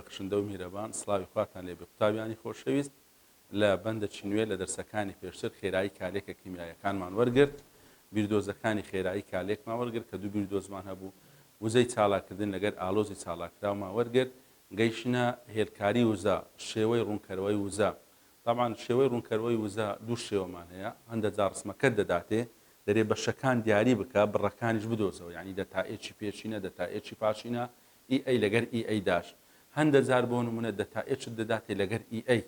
بەخشندە و میرەبان سڵاوی خواتان لێ بێ قوتابیانی خۆشەویست لە بەندێکی نوێ لە دەرسەکانی پێشتر خێرایی کالێکە کیمیایەکانمان وەرگرت بیردۆزەکانی خێرایی کالێکمان وەرگرت کە دوو بیردۆزمان هەبوو وزەی چالاکردن لەگەر ئالۆزی چالاکراومان وەرگرت گەیشتنە هێلکاری وزە شێوەی ڕوونکەرەوەی وزە طبعاً شێوەی ڕوونکەرەوەی وزە دوو شێوەمان هەیە هەندە جار ڕسمەکەت دەداتێ دەرێ بەشەکان دیاری بکە بڕەکانیش بدۆزەوە یعنی دەتائێکی پێشینە دەتائێکی پاشینە ئای لەگەر ئای داش هەندە جار بۆ نمونە دەتائێکت دەداتێ لەگەر ئای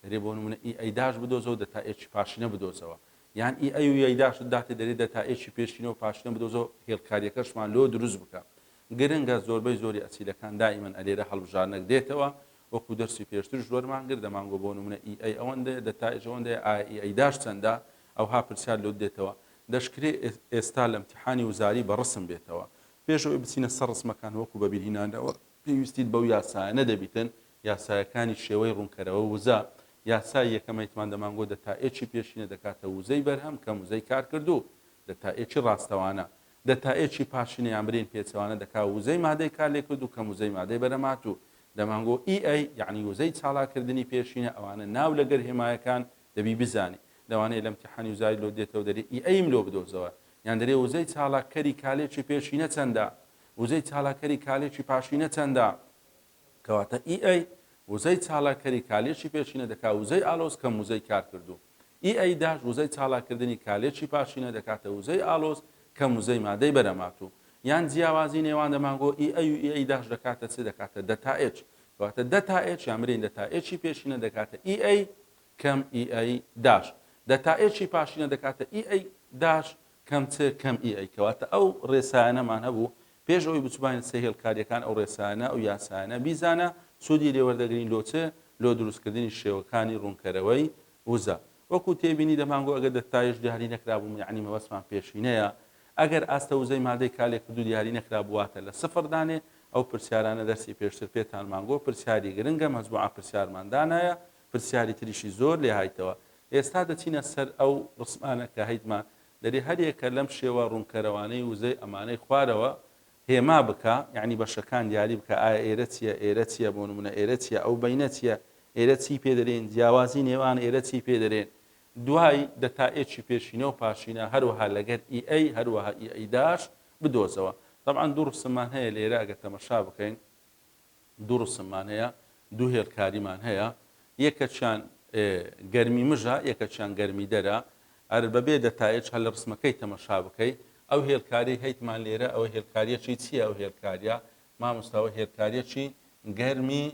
دەرێ بۆ نمونە ئای داش بدۆزەوە دەتائێکی پاشینە بدۆزەوە یان ئای و ئای داش داتێ دەرێ دەتائێکی پێشینە و پاشینە بدۆزەوە هێلکاریەکەشمان لۆ دروست بکە گرنگە زۆربەی زۆری ئەسیلەکان دائیمەن ئەلێرە هەڵبژارنەک دێتەوە وەکو دەرسی پێشتر ژۆرمان کرد دەمانگۆ بۆ نمونە ئای ئەوەندە دەتائێک ئەوەندە ئای داش چەندە ئەوها پرسیار لۆ دێتەوە دەشکرێ ئێستا لە امتحانی وزاری بە ڕسم بێتەوە پێشەوەی بچینە سەر ڕسمەکان وەکو بەبیرهێنانەوە پێویستیت بەو یاسایانە دەبیتن یاسایەکانی شێوەی ڕوونکەرەوە وزە یاسای یەکەمەیتمان دەمانگۆ دەتائێکی پێشینە دەکاتە وزەی بەرهەم کە وزەی کارکردوو دەتائێکی ڕاستەوانە دەتائێکی پاشینە یان برین پێچەوانە دەکات وزەی مادەی کار لێ کردو کە وزەی مادەی بەرەماتوو دەمانگۆ ئای یعنی وزەی چالاکردنی پێشینە ئەوانە ناو لەگەر هێمایەکان دەبی بزانی لەوانەیە لە امتحانی وزاری لۆ دێتەوە دەری ئەیم لۆ بدۆزەوە یان دەرێ وزەی چالاکەری کالێکی پێشینە چەندە وزەی چالاکەری کالێکی پاشینە چەندە کەواتە ئای وزەی چالاکەری کالێکی پێشینە دەکات وزەی ئالۆز کەم وزەی کار کردو ئای داش وزەی چالاکردنی کالێکی پاشینە دەکاتە وزەی ئالۆز کەم وزەی مادەی بەرەماتوو یان جیاوازی نێوان دەمانگۆ ئای و ئای داش دەکاتە چ دەکاتە دەتائێک کەواتە دەتائێک یان برین دەتائێکی پێشینە دەکاتە ئای کەم ئای داش دەتائێکی پاشینە دەکاتە ئای داش کەم چ کەم ئای کەواتە ئەو ڕێسایانەمان هەبوو پێش ئەوی بچوبین سێ هێلکاریەکان ئەو ڕێسایانە ئەو یاسایانە بیزانە سوودی لێوەردەگرین لۆچە لۆ دروستکردنی شێوەکانی ڕوونکەرەوەی وزە وەکو تێبینی دەمانگۆ ئەگەر دەتائێک دیاری نەکرابوو یعنی مەبەستمان پێشینەیە ئەگەر ئاستە وزەی مادەی کالێک کردو دیاری نەکرابوواتە لە سفر دانێ ئەو پرسیارانە دەرسی پێشتر پێتان مانگۆ پرسیاری گرنگە مەجموعە پرسیارماندانایە پرسیاری تریشی زۆر لێ هایتەوە ئێستا دەچینە سەر ئەو ڕسمانە کە هەیتمان دەری هەرێکە لەم شێوە ڕوونکەرەوانەی وزەی ئەمانەی خوارەوە هێما بکە یعنی بەشەکان دیاری بکە ئایا ئێرە چیە ئێرە چیە بۆ نمونە ئێرە چیە ئەو بەینە چیە ئێرە چی پێ دەرێن جیاوازی نێوان ئێرە چی پێ دەرێن دوای دەتائێکی پێشینە و پاشینە هەروەها لەگەر ئای هەروەها ئای داش بدۆزەوە طبعا دوو ڕسممان هەیە لێرە ئەگەر تەمەشا بکەین دوو ڕسممان هەیە دوو هێلکاریمان هەیە یەکەچیان گەرمی مژە یەکەچیان گەرمی دەرە ئەر بەبێ دەتائێک هەل لە ڕسمەکەی تەمەشا بکەیت ئەو هێلکاری هەیتمان لێرە ئەوە هێلکاریەکی چییە ئەو هێلکاریە مامۆستاوە هێلکاریەکی گەرمی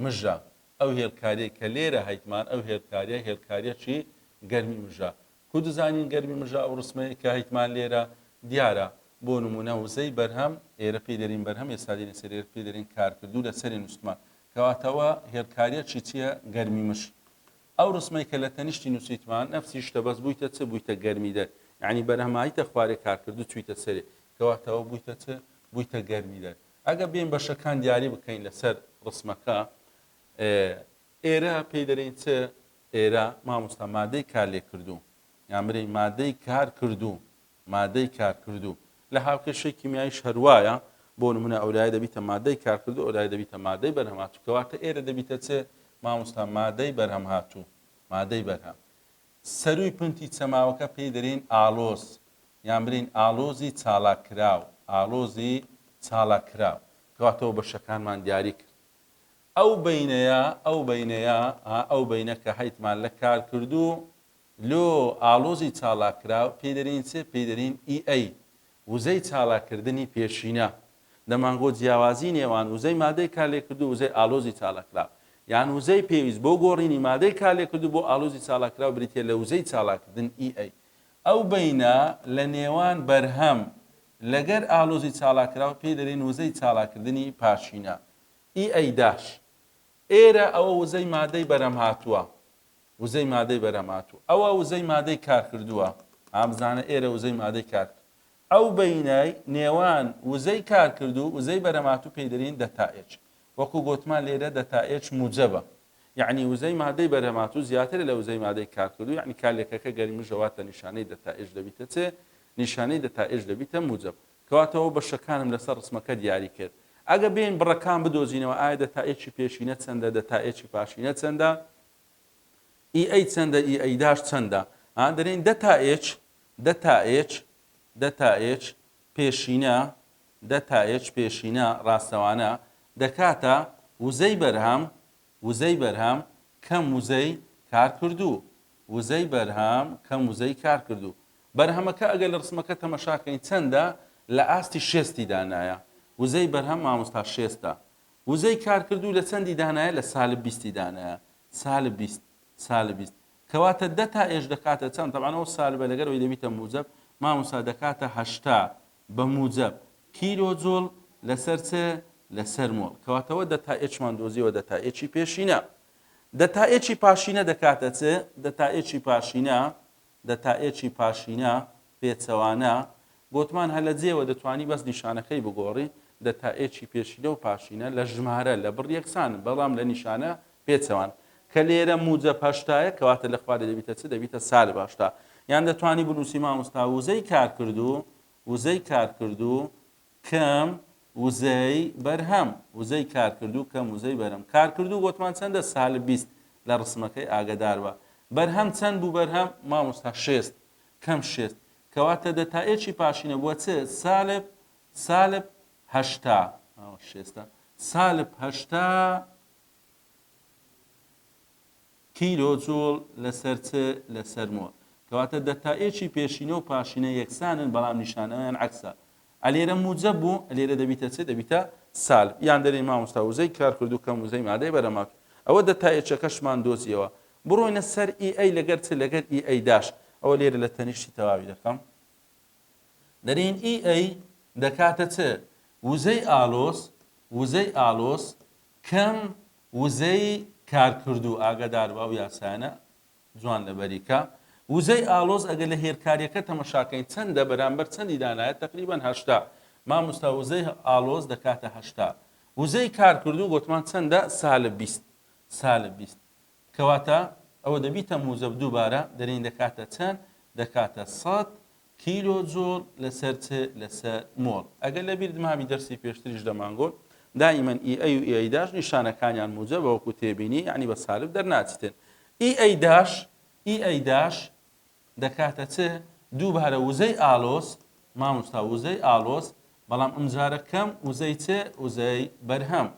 مژە ئەو هێلکاری کە لێرە هەیتمان ئەو هێلکاریە هێلکاریەکی گەرمی مژە کو دەزانین گەرمی مژە ئەو ڕسمەیە کە هەیتمان لێرە دیارە بۆ نمونە وزەی بەرهەم ئێرە پێی دەرین بەرهەم ئێستا دێنە سەر ئێرە پێی دەرین کارکردوو لە سەری نووسمان کەواتەوە هێلکاریەکی چییە گەرمی مش ئەو ڕسمەی کە لە تەنیشتی نووسیتمان نەفسی شتە بەس بوویتە چ بوویتە گەرمی دەر یعنی بەرهەماییتە خوارێ کارکردو چوویتە سەرێ کەواتەوە بوویتە چ بوویتە گەرمی دەر ئەگە بێن بەشەکان دیاری بکەین لەسەر ڕسمەکە ئێرە پێی دەرین چ ئێرە مامۆستا مادەی کار لێ کردو یان برین مادەی کار کردو مادەی کار کردو لە هاوکێشەی کیمیاییش هەروایە بۆ نمونە ئەولای دەبیتە مادەی کار کردو ئەولای دەبیتە مادەی بەرهەم هاتوو کەواتە ئێرە دەبیتە چ مامۆستا مادەی بەرهەم هاتوو مادەی بەرهەم سەروی پنتی چەماوەکە پێی دەرین ئالۆز یان برین ئالۆزی چالاکراو ئالۆزی چالاکراو کەواتەوە بەشەکانمان دیاری کرد ئەو بەینە کە هەیتمان لە کار کردو لۆ ئالۆزی چالاکراو پێی دەرین چ پێی دەرین ئای وزەی چالاکردنی پێشینە دەمانگۆ جیاوازی نێوان وزەی مادەی کار لێ کردو وزەی ئالۆزی چالاکراو یان وزەی پێویست بۆ گۆڕینی مادەی کار لێ کردو بۆ ئالۆزی چالاکراو بریتێ لە وزەی چالاکردن ئای ئەو بەینە لە نێوان بەرهەم لەگەر ئالۆزی چالاکراو پێی دەرین وزەی چالاکردنی پاشینە ئای داش ئێرە ئەوە وزەی مادەی بەرەم هاتووە وزەی مادەی بەرەم هاتووە ئەوە وزەی مادەی کار کردووە ئابزانە ئێرە وزەی مادەی کار کرد ئەو بەینای نێوان وزەی کار کردو وزەی بەرەم هاتوو پێی دەرین دەتائێک وەکو گوتمان لێرە دەتائێک موجەبە یعنی وزەی مادەی بەرەم هاتوو زیاتر لە وزەی مادەی کار کردو یعنی کالێکەکە گەرمی ژەواتە نیشانەی دەتائێک دەبیتە چ نیشانەی دەتائێک دەبیتە موجەب کەواتەوە بەشەکانم لەسەر ڕسمەکە دیاری کرد ئەگە بێن بڕەکان بدۆزینەوە ئایا دەتایەکی پێشینە چەندە دەتایەکی پاشینە چەندە ئیئەی چەندە ئیئەی داش چەندە دەرێن دەتایەک پێشینە ڕاستەوانە دەکاتە وزەی بەرهەم کەم وزەی کار کردوو بەرهەمەکە ئەگەر لە ڕسمەکە تەمەشاکەین چەندە لە ئاستی شێستی دانایە وزەی بەرهەم مامۆستا شێستە وزەی کار کردوو لە چەندی دانایە لە سالب بیستی دانایە سالب بیست کەواتە دەتایەش دەکاتە چەند تەبعانەوە سالبە لەگەرەوەی دەبیتە موجب مامۆستا دەکاتە 80 بە موجب کیلۆ جۆڵ لەسەر چ لەسەر مۆڵ کەواتەوە دەتایەکمان دۆزیەوە دەتایەکی پێشینە دەتایەکی پاشینە دەکاتە چ دەتایەکی پاشینە پێچەوانە گوتمان هەر لە جێوە دەتوانی بەس نیشانەکەی بگۆڕی دەتایەکی پێشینە و پاشینە لە ژمارە لە بڕ یەکسان بەڵام لە نیشانە پێچەوان کە لێرە موجە پاشتایە کەواتە لە خوارد دەبیتە چ دەبیتە سالب باشتا یان دەتوانی بنووسی مامۆستا وزەی کار کردوو کەم وزەی بەرهەم کار کردوو گوتمان چەندە سالب 20 لە ڕسمەکەی ئاگدار بە بەرهەم چەند بوو بەرهەم مامۆستا شێست کەم شێست کەواتە دەتایەکی پاشینە بووە چ سالب 80 سالب 80 کیلۆ جۆڵ لەسەر مۆڵ کەواتە دەتایەکی پێشینە و پاشینە یەکسانن بەڵام نیشانەوەیان عەکسە ئەلێرە موجب بوو ئەلێرە دەبیتە چ دەبیتە سالب یان دەرێ مامۆستا وزەی کار کردوو کەم وزەی مادەی بەرەماک ئەوە دەتایەکەشمان دۆزیەوە بڕۆینە سەر ئیئەی لەگەر ئیئەی داش ئەوە لێرە لە تەنیشتی تەواوی دەکەم دەرێن ئیئەی دەکاتە چ وزەی ئالۆس کەم وزەی کار کردوو ئاگدار بە ئەو یاسانە جوان لەبەریکە وزەی ئالۆز ئەگەر لە هێرکاریەکە تەمەشاکەین چەندە بەرامبەر چەندی دانایە تقریبان 80 مامۆستا وزەی ئالۆز دەکاتە 80 وزەی کار کردوو گوتمان چەندە سالب 20 کەواتە ئەوە دەبیتە موجب دووبارە دەرێن دەکاتە چەند دەکاتە 100 کیلۆ جۆڵ لەسەر مۆڵ ئەگەر لەبیر دمامی دەرسی پێشتریش دەمانگۆت دائیمەن ئیئەی و ئیئەی داش نیشانەکانیان موجب وەکو تێبینی یعنی بە سالب دەرناچێتن ئیئەی داش دەکاتە چ دووبارە وزەی ئالۆس مامۆستا وزەی ئالۆس بەڵام ئەمجارە کەم وزەی چ وزەی بەرهەم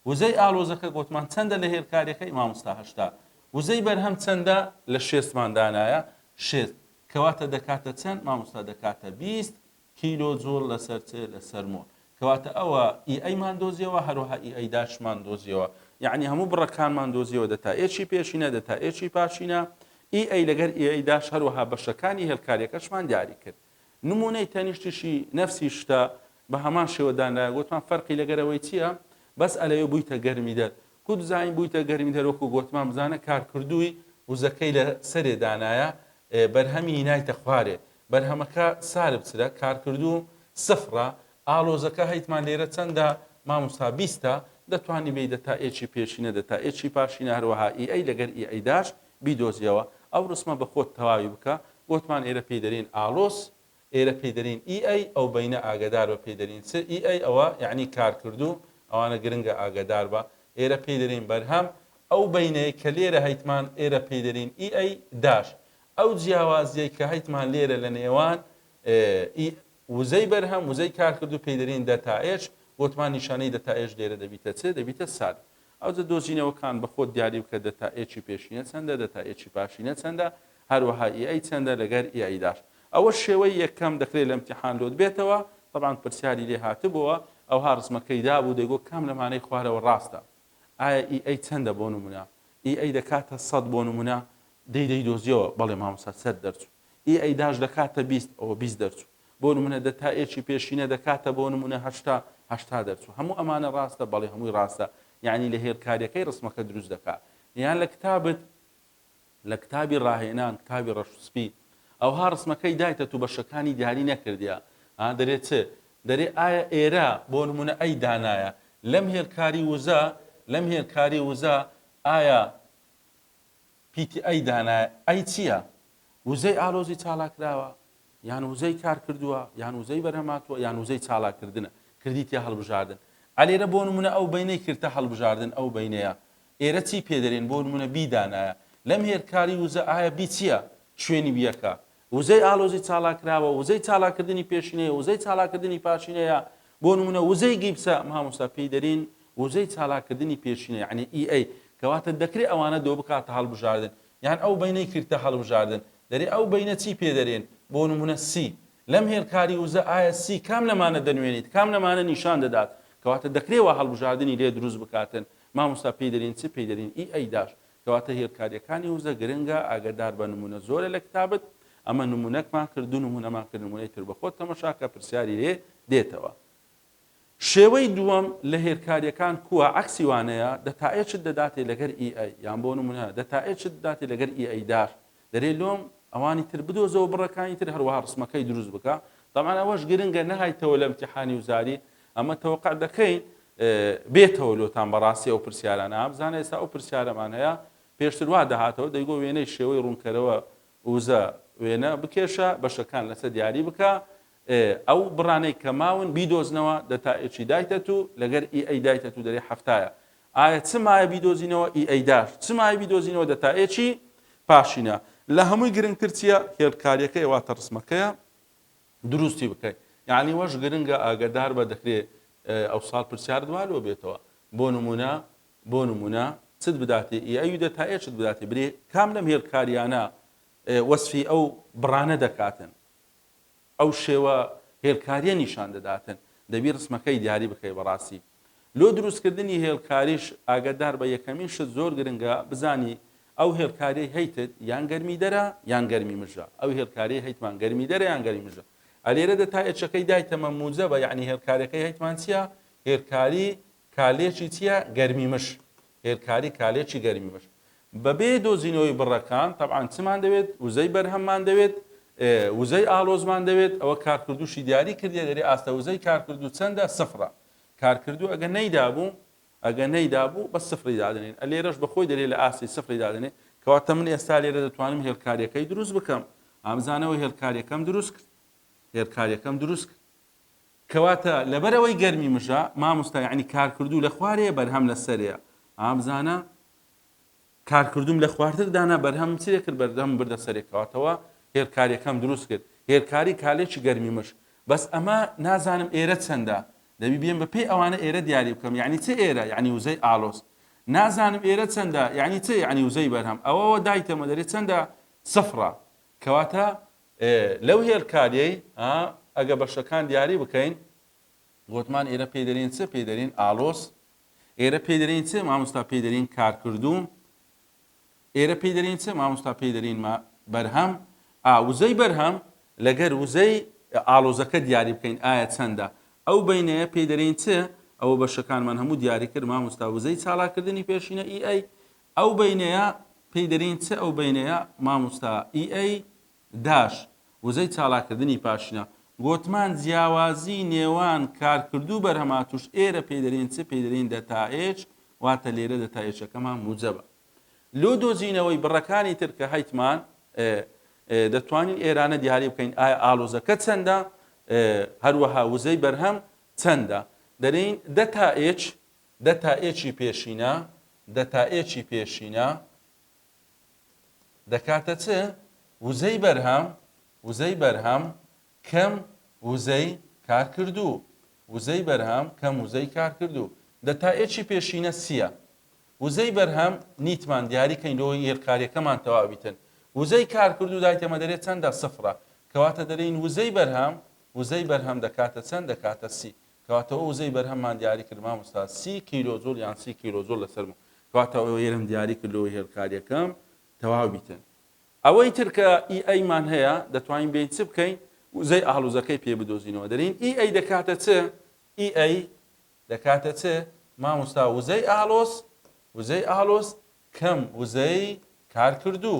وزەی ئالۆزەکە گوتمان چەندە لە هێرکاریەکەی مامۆستا 80 وزەی بەرهەم چەندە لە شێستمان دانایە شێست کەواتە دەکاتە چەند مامۆستا دەکاتە 20 کیلۆ جۆڵ لەسەر مۆڵ کەواتە ئەوە ئیئەیمان دۆزیەوە هەروەها ئیئەی داشمان دۆزیەوە یعنی هەموو بڕەکانمان دۆزیەوە دەتایەکی پێشینە دەتایەکی پاشینە ئیئەی لەگەر ئیئەی داش هەروەها بەشەکانی هێلکاریەکەشمان دیاری کرد نمونەی تەنیشتیشی نەفسی شتە بە هەمان شێوەدانایە گوتمان فەرقی لەگەرەوەی چییە بەس ئەلەوێ بوویتە گەرمی دەر کو دزانین بوویتە گەرمی دەرۆکو گوتمان بزانە کارکردووی وزەکەی لە سەرێ دانایە بەرهەمی نایتە خوارێ بەرهەمەکە سالب چرە کارکردوو سفرە ئالۆزەکە هەیتمان لێرە چەندە مامۆستا 20 دەتوانی بێ دەتایەکی پێشینە دەتایەکی پاشینە هەروەها ئیئەی لەگەر ئیئەی داش بیدۆزیەوە ئەو ڕسمە بە خۆت تەواوی بکە گوتمان ئێرە پێی دەرین ئالۆس ئێرە پێی دەرین ئیئەی ئەو بەینە ئاگدار بە پێی دەرین چ ئیئەی ئەوە یعنی کارکردوو ئەوانە گرنگە ئاگدار بە ئێرە پێی دەرین بەرهەم ئەو بەینەیە کە لێرە هەیتمان ئێرە پێی دەرین ئیئەی داش ئەو جیاوازیەی کە هەیتمان لێرە لە نێوان وزەی بەرهەم وزەی کارکردوو پێی دەرین دەتایەک گوتمان نیشانەی دەتایەک لێرە دەبیتە چ دەبیتە سالب ئەوجە دۆزینەوەکان بە خۆت دیاری بکە دەتایەکی پێشینە چەندە دەتایەکی پاشینە چەندە هەروەها ئیئەی چەندە لەگەر ئیئەی داش ئەوە شێوەی یەکەم دەکرێت لە ئیمتیحان لۆت بێتەوە طبعاً پرسیاری لێ هاتبووە ئەوها ڕسمەکەی دابوو دەیگۆ کام لەمانەی خوارەوە ڕاستە ئایا ئیئەی چەندە بۆ نمونە ئیئەی دەکاتە 100 بۆ نمونە دەی دۆزیەوە بەڵێ مامۆستا 100 دەرچوو ئیئەی داش دەکاتە 20 ئەوە 20 دەرچوو بۆ نمونە دەتایەکی پێشینە دەکاتە بۆ نمونە 80 دەرچوو هەموو ئەمانە ڕاستە بەڵێ هەمووی ڕاستە یعنی لە هێرکاریەکەی ڕسمەکە دروست دەکات یان لە کتابی ڕاهێنان کتابی ڕەشسپی ئەوها ڕسمەکەی دایتە تو بەشەکانی دیاری نەکردیە دەرێت چ دەرێ ئایا ئێرە بۆ نمونە ئەی دانایە لەم هێرکاری وزە ئایا پیتی ئەی دانایە ئەی چییە وزەی ئالۆزی چالاکراوە یان وزەی کار کردووە یان وزەی بەرهەماتوە یان وزەی چالاکردنە کردیتە هەڵبژاردن ئالێرە بۆ نمونە ئەو بینەی کردە هەڵبژاردن ئەو بینەیە ئێرە چی پێدەرێن بۆ نمونە بیدانایە لەم هێرکاری وزە ئایا بی چییە شوێنی بیەکە وزەی ئالۆزی چالاکراوە وزەی چالاکردنی پێشینەیە وزەی چالاکردنی پاشینەیە بۆ نمونە وزەی گیبسە مامۆستا پێی دەرین وزەی چالاکردنی پێشینە یعنی ئیئەی کەواتە دەکرێت ئەوانە دۆ بکاتە هەڵبژاردن یان ئەو بینەی کردە هەڵبژاردن دەرێ ئەو بینە چی پێدەرێن بۆ نمونە سی لەم هێرکاری وزە ئایا سی کام لەمانە دەنوێنیت کام لەمانە نیشان دەدات کەواتە دەکرێتەوە هەڵبژاردننی لێ دروست بکاتن مامۆستا پێی دەرین چ پێی دەرین ئیئەی داش کەواتە هێرکاریەکانی وزە گرنگە ئاگدار بە نمونە زۆرە لە کتابت ئەمە نمونەکمان کردو نمونەمان کرد نمونەی تر بە خۆت تەماشاکە پرسیاری لێ دێتەوە شێوەی دووەم لە هێرکاریەکان کووە عەکسی وانەیە دەتائێچت دەداتێ لەگەر ئیئەی یان بۆ نمونە دەتائێچت دەداتێ لەگەر ئیئەی داش دەرێ لۆم ئەوانی تر بدۆزەوە بڕەکانی تر هەروەها ڕسمەکەی دروست بکە طبعا ئەوەش گرنگە نەهایتەوە لە امتحانی وزاری ئەمە تەوەقع دەکەین بێتەوە لۆتان بەڕاستی ئەو پرسیارانە بزانە ئێستا ئەو پرسیارەمان هەیە پێشتر وا دەهاتەوە دەیگۆ وێنەی شێوەی ڕوونکەرەوە وزە وێنە بکێشە بەشەکان لەسەر دیاری بکە ئەو بڕانەی کە ماون بیدۆزنەوە دەتائێکی دایتەت و لەگەر ئیئەی دایتەت و دەرێ هەفتایە ئایا چ مایە بیدۆزینەوە ئیئەی داش چ مایە بیدۆزینەوە دەتائێکی پاشینە لە هەمووی گرنگتر چییە هێرکاریەکەی واتە ڕسمەکەیە دروستی بکەیت یعنی وەش گرنگە ئاگدار بە دەکرێت ئەو ساڵ پرسیار دوالەوە بێتەوە بۆ نمونە چت بداتێ ئیئەی دەتائێچت بداتێ برێ کام لەم هێرکاریانە وەسفی ئەو بڕانە دەکاتن ئەو شێوە هێرکاریە نیشان دەداتن دەبی ڕسمەکەی دیاری بکەی بەڕاستی لۆ دروستکردنی هێرکاریش ئاگدار بە یەکەمین شت زۆر گرنگە بزانی ئەو هێرکاری هەیتت یان گەرمی دەرە یان گەرمی مژە ئەو هێرکاری هەیتمان گەرمی دەرە یان گەرمی مژە ئەلێرە دەتائێچەکەی دایتەمە موجەبە یعنی هێرکاریەکەی هەیتمان چییە هێرکاری کالێکی چییە گەرمی مش هێرکاری کالێکی گەرمی مش بەبێ دۆزینەوەی بڕەکان طبعا چمان دەوێت وزەی بەرهەممان دەوێت وزەی ئالۆزمان دەوێت ئەوە کارکردوشی دیاری کردێ دەرێ ئاستە وزەی کارکردو چەندە سفرە کارکردو ئەگە نەیدابوو بە سفری دادنێن ئەلێرەش بەخۆی دەرێ لە ئاستی سفری دادنێ کەواتە من ئێستا لێرە دەتوانم هێرکاریەکەی دروست بکەم ئامزانەوە هێرکاریەکەم دروست کرد کەواتە لەبەرەوەی گەرمی مژە مامۆستا یعنی کارکردو لە خوارەیە بەرهەم لە سەرەیە ئامزانە کارکردوم لە خواردر دانا بەرهەم چێ کرد بەردەم بردە سەرێکەوەتەوە هێرکاریەکەم دروست کرد هێرکاری کالێکی گەرمی مش بەس ئەمە نازانم ئێرە چەندە دەبی بێن بە پێی ئەوانە ئێرە دیاری بکەم یعنی چه ئێرە یعنی وزەی ئالۆز نازانم ئێرە چەندە یعنی چه یعنی وزەی بەرهەم ئەوەوە دایتەمە دەرێت چەندە سفرە کەواتە لەو هێرکاریەی ئەگە بەشەکان دیاری بکەین گوتمان ئێرە پێدەرین چ پێدەرین ئالۆز ئێرە پێدەرین چ مامۆستا پێدەرین کارکردوو ئێرە پێدەرین چ مامۆستا پێدەرین بەرهەم وزەی بەرهەم لەگەر وزەی ئالۆزەکە دیاری بکەین ئایا چەندە ئەو بینەیە پێدەرین چ ئەوە بەشەکانمان هەموو دیاری کرد مامۆستا وزەی چالاکردنی پێشینە ئیئەی ئەو بینەیە پێدەرین چ ئەو بینەیە مامۆستا ئیئەی داش وزەی چالاکردنی پاشینە گوتمان جیاوازی نێوان کارکردوو بەرهەماتوش ئێرە پێدەرین چ پێدەرین دەتائێچ واتە لێرە دەتائێچەکەمان موجەبە لۆ دۆزینەوەی بڕەکانی تر کە هەیتمان دەتوانین ئێرانە دیاری بکەین ئایا ئالۆزەکە چەندە هەروەها وزەی بەرهەم چەندە دەرین دەتائێچی پێشینە دەکاتە چ وزەی بەرهەم کەم وزەی کارکردوو دەتائێچی پێشینە سیە وزەی بەرهەم نیتمان دیاریکەینەوەی هێرکاریەکەمان تەواویتن وزەی کارکردوو دایتەمە دەرێت چەندە سفرە کەواتە دەرین وزەی بەرهەم دەکاتە چەند دەکاتە سی کەواتەوە وزەی بەرهەممان دیاری کرد مامۆستا 30 کیلۆجۆل یان 30 کیلۆجۆل لەسەر کەواتەوە ئێرەم دیاری کردەوە هێرکاریەکەم تەواویتن ئەوەی تر کە ئیئەیمان هەیە دەتوانین بین چ بکەین وزەی ئالۆزەکەی پێ بدۆزینەوە دەرین ئیئەی دەکاتە چ مامۆستا وزەی ئالۆز کەم وزەی کارکردوو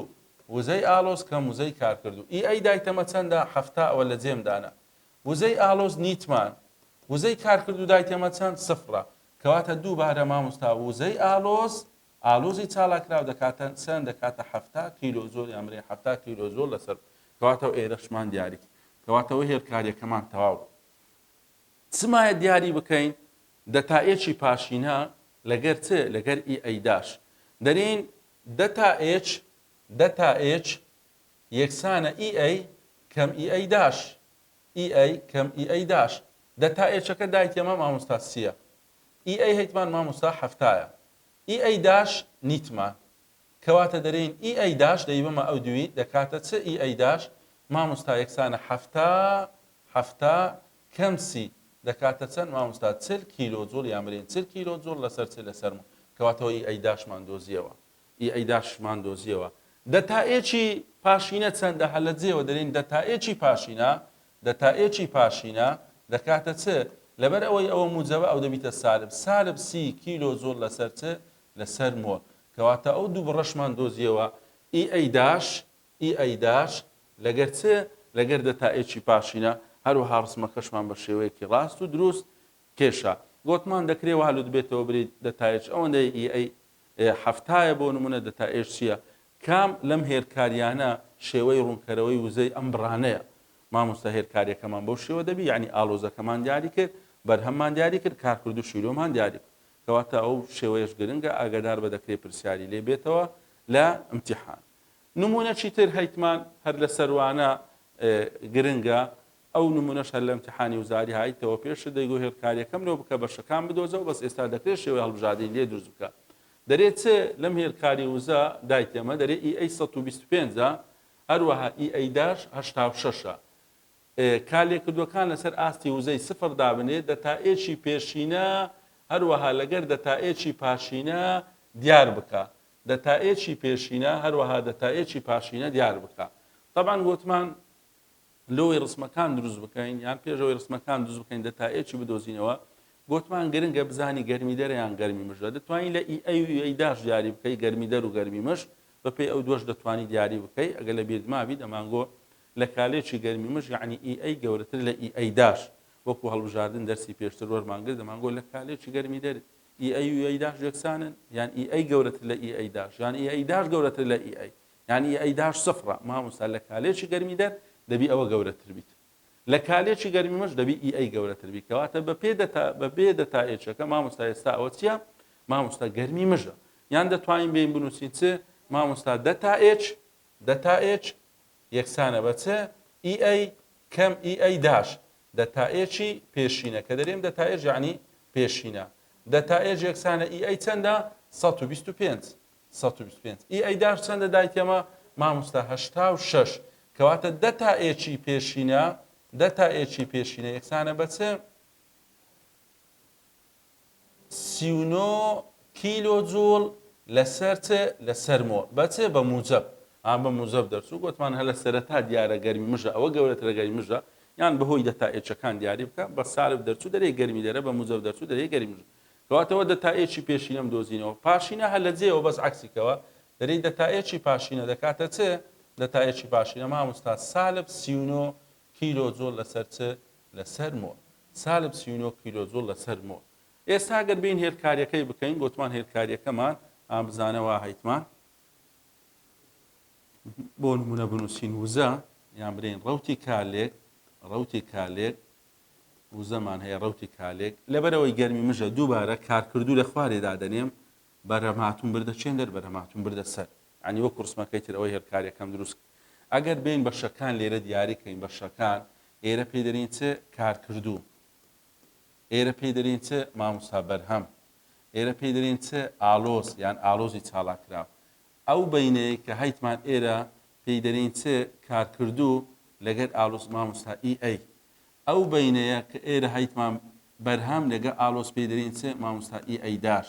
ئیئەی دایتەمە چەندە هەفتا ئەوە لە جێمدانە وزەی ئالۆز نیتمان وزەی کارکردوو دایتەمە چەند سفرە کەواتە دووبارە مامۆستا وزەی ئالۆزی چالاکراو دەکاتە چەند دەکاتە 7 کیلۆجۆل یامرێ 7 کیلۆجۆل لەسەر کەواتەوە ئێرەشمان دیاری کەواتەوە هێرکاریەکەمان تەواو چمایە دیاری بکەین دەتائێکی پاشینە لەگەر چ لەگەر ئیئەیداش دەرێن دەتائێچ یەکسانە ئیئەی کەم ئیئەیداش ئیئەی کەم ئیئەیداش دەتائێچەکە دایتێمە مامۆستا سیە ئیئەی هەیتمان مامۆستا هەفتایە ئیئەیداش نیتمان کەواتە دەرێن ئیئەیداش دەیبمە ئەو دوی دەکاتە چ ئیئەیداش مامۆستا یەکسانە هەفتا کەم سی دەکاتە چەند مامۆستا 40 کیلۆجۆڵ یامرێن 40 کیلۆجۆڵ لەسەر چ لەسەرمە کەواتەوە ئیئەیداشمان دۆزیەوە ئیئەیداشمان دۆزیەوە دەتائێکی پاشینە چەندە هەلە جێوە دەرێن دەتائێکی پاشینە دەکاتە چ لەبەر ئەوەی ئەوە موجەبە ئەو دەبیتە سالب 30 کیلۆجۆڵ لەسەر چ لەسەر مۆڵ کەواتە ئەو دوو بڕەشمان دۆزیەوە ئیئەیداش لەگەر چ لەگەر دەتائێکی پاشینە هەروەها ڕسمەکەشمان بە شێوەیەکی ڕاست و دروست کێشە گوتمان دەکرێت هەلوت بێتەوە بریت دەتائێک ئەوەندەی ئیئەی هەفتایە بۆ نمونە دەتائێک چییە کام لەم هێرکاریانە شێوەی ڕوونکەرەوەی وزەی ئەم بڕانەیە مامۆستا هێرکاریەکەمان بەو شێوە دەبی یعنی ئالۆزەکەمان دیاری کرد بەرهەممان دیاری کرد کارکرد و شیرۆمان دیاری کرد کەواتە ئەو شێوەیەش گرنگە ئاگادار بە دەکرێت پرسیاری لێ بێتەوە لە ئیمتیحان نمونەی تر هەیتمان هەر لە سەروانە گرنگە ئەو نمونەش هەر لە ئیمتیحانی وزاری هایتەوە پێش دەیگو هێرکاریەکەم لەو بکە بەشەکان بدۆزەوە بەس ئێستا دەکرێت شێوەی هەڵبژاردنی لێ دروست بکە دەرێت چ لەم هێرکاری وزە دایتێمە دەرێت ئیئەی 125 هەروەها ئیئەیداش 86 کالێکردوەکان لەسەر ئاستی وزەی سفر دابنێت دەتائێکی پێشینە هەروەها لەگەر دەتائێکی پاشینە دیار بکە دەتائێکی پێشینە هەروەها دەتائێکی پاشینە دیار بکە طبعا گوتمان لەوەی ڕسمەکان دروست بکەین یان پێشەوەی ڕسمەکان دروست بکەین دەتائێکی بدۆزینەوە گوتمان گرنگە بزانی گەرمی دەرە یان گەرمی مژە دەتوانین لە ئیئەیداش دیاری بکەی گەرمی دەر و گەرمی مش بەپێی ئەو دۆش دەتوانی دیاری بکەی ئەگەر لە بیرماوی دەمانگۆ لە کالێکی گەرمی مش یعنی ئیئەی گەورەتر لە ئیئەیداش وەکو هەڵبژاردن دەرسی پێشتر وەرمانگرت دەمانگۆ لە کالێکی گەرمی دەر ئیئەی و ئیئەیداش یەکسانن یان ئیئەی گەورەتر لە ئیئەیداش یان ئیئەیداش گەورەتر لە ئیئەی یعنی ئیئەیداش سفرە مامۆستا لە کالێکی گەرمی دەر دەبی ئەوە گەورەتر بیت لە کالێکی گەرمی مەش دەبی ئیئەی گەورەتر بی کەواتە بەپێ دەتائێچەکە مامۆستا ئێستا ئەوە چییە مامۆستا گەرمی مژە یان دەتوانین بین بنووسین چ مامۆستا دەتائێچ یەکسانە بە چ ئیئەی کەم ئیئەیداش دەتائێکی پێشینە کە دەرێم دەتائێچ یعنی پێشینە دەتائێچ یەکسانە ئیئەی چەندە 125 ئیئەیداش چەندە دایتێمە مامۆستا 86 کەواتە دەتائێکی پێشینە یەکسانە بە چ 39 کیلۆجۆڵ لەسەر چ لەسەر مۆڵ بە چ بە موجب بە موجب دەرچوو گوتمان هە لە سەرەتا دیارە گەرمی مژە ئەوە گەورەترە گەرمی مژە یان بەهۆی دەتائێچەکان دیاری بکە بە سالب دەرچوو دەرێ گەرمی دەرە بە موجب دەرچوو دەرێ گەرمی مژە کەواتەوە دەتائێکی پێشینەم دۆزینەوە پاشینە هە لە جێەوە بەس عکسیکەوە دەرێ دەتائێکی پاشینە دەکاتە چ دەتائێکی پاشینە مامۆستا سالب 39 کیلۆجۆڵ لەسەر چ لەسەر مۆڵ سالب 39 کیلۆجۆڵ لەسەر مۆڵ ئێستا گەر بین هێرکاریەکەی بکەین گوتمان هێرکاریەکەمان بزانەوە هەیتمان بۆ نمونە بنووسین وزە یان برین ڕەوتی کالێک وزەمان هەیە ڕەوتی کالێک لەبەرەوەی گەرمی مژە دووبارە کارکردوو لە خوارێدا دەنێم بەرهەمهاتوون بردە چێندەر بەرهەمهاتوون بردە سەر عنی وەکو ڕسمەکەی تر ئەوەی هێرکاریەکەم دروست ئەگەر بین بەشەکان لێرە دیاریکەین بەشەکان ئێرە پێی دەرین چ کارکردوو ئێرە پێی دەرین چ مامۆستا بەرهەم ئێرە پێی دەرین چ ئالۆز یان ئالۆزی چاڵاکراو ئەو بینەیە کە هەیتمان ئێرە پێی دەرین چ کارکردوو لەگەر ئالۆز مامۆستا ئیئەی ئەو بینەیە کە ئێرە هەیتمان بەرهەم لەگە ئالۆز پێی دەرین چ مامۆستا ئیئەیداش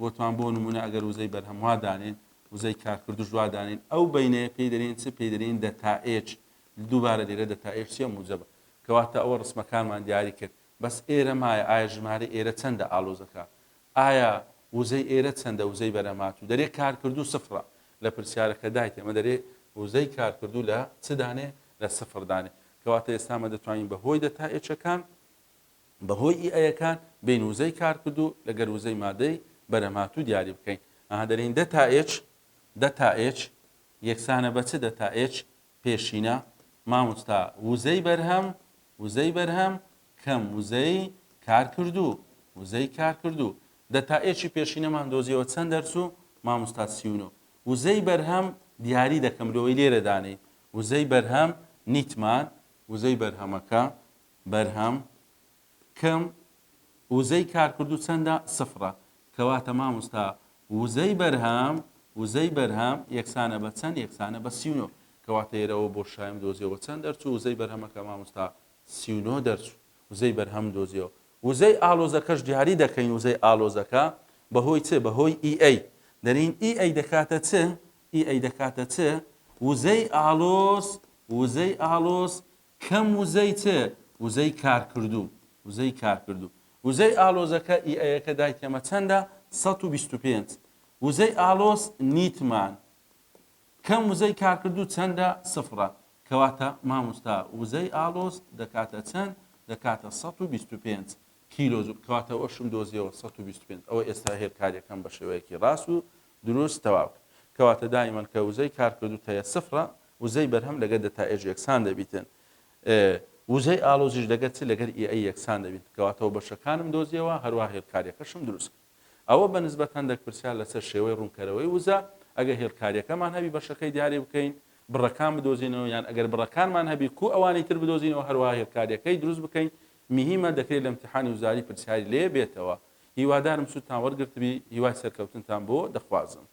گوتمان بۆ نمونە ئەگەر وزەی بەرهەم وا دانێن وزەی کارکردوش وا دانێن ئەو بینەیە پێی دەرین چ پێی دەرین دەتائێچ دووبارە لێرە دەتائێچ چیە موجەبە کەواتە ئەوە ڕسمەکانمان دیاری کرد بەس ئێرە مایە ئایا ژمارە ئێرە چەندە ئالۆزەکە ئایا وزەی ئێرە چەندە وزەی بەرەماتوو دەرێ کارکردوو سفرە لە پرسیارەکە دایتێمە دەرێ وزەی کارکردوو لە چ دانێ لە سفر دانێ کەواتە ئێستامە دەتوانین بەهۆی دەتائێچەکان بەهۆی ئیئەیەکان بین وزەی کارکردوو لەگەر وزەی مادەی بەرەماتوو دیاری بکەین دەرین دەتائێچ یەکسانە بە چ دەتائێچ پێشینە مامۆستا وزەی بەرهەم کەم وزەی کارکردوو وزەی کارکردوو دەتائێکی پێشینەمان دۆزیەوە چەند دەرچوو مامۆستا 39 وزەی بەرهەم دیاری دەکەم لەوەی لێرە دانەی وزەی بەرهەم نیتمان وزەی بەرهەمەکە بەرهەم کەم وزەی کارکردوو چەندە سفرە کەواتە مامۆستا وزەی بەرهەم یەکسانە بە چەند یەکسانە بە 39 کەواتە ئێرەوە بۆ شایم دۆزیەوە چەند دەرچوو وزەی بەرهەمەکە مامۆستا 39 دەرچوو وزەی بەرهەم دۆزیەوە وزەی ئالۆزەکەش دیاری دەکەین وزەی ئالۆزەکە بەهۆی چ بەهۆی ئیئەی دەرین ئیئەی دەکاتە چ ئیئەی دەکاتە چ وزەی ئالۆز کەم وزەی چ وزەی کارکردوو وزەی ئالۆزەکە ئیئەیەکە دایتێمە چەندە 125 وزەی ئالۆز نیتمان کەم وزەی کارکردوو چەندە سفرە کەواتە مامۆستا وزەی ئالۆز دەکاتە چەند دەکاتە 125 کیلۆزوو کەواتە ئەوشم دۆزیەوە 125 ئەوە ئێستا هێرکاریەکەم بە شێوەیەکی ڕاست و دروست تەواو کەواتە دایمەن کە وزەی کارکردوو تەیە سفرە وزەی بەرهەم لەگەر دەتائێژ یەکسان دەبیتن وزەی ئالۆزیش لەگەر چ لەگەر ئیئەی یەکسان دەبیت کەواتەوە بەشەکانم دۆزیەوە هەروە هێرکاریەکەشم دروست ئەوە بە نسبەتەن دەکپرسیان لەسەر شێوەی ڕوونکەرەوەی وزە ئەگە هێرکاریەکەمان هەبی بەشەکەی دیاری بکەین بڕەکان بدۆزینەوە یان ئەگەر بڕەکانمان هەبی کو ئەوانی تر بدۆزینەوە هەروە هێرکاریەکەی دروست بکەین میهمە دەکرێت لە امتحانی وزاری پرسیاری لێ بێتەوە هیوادارم سوودتان وەرگرتبی هیوای سەرکەوتنتان بۆ دەخوازم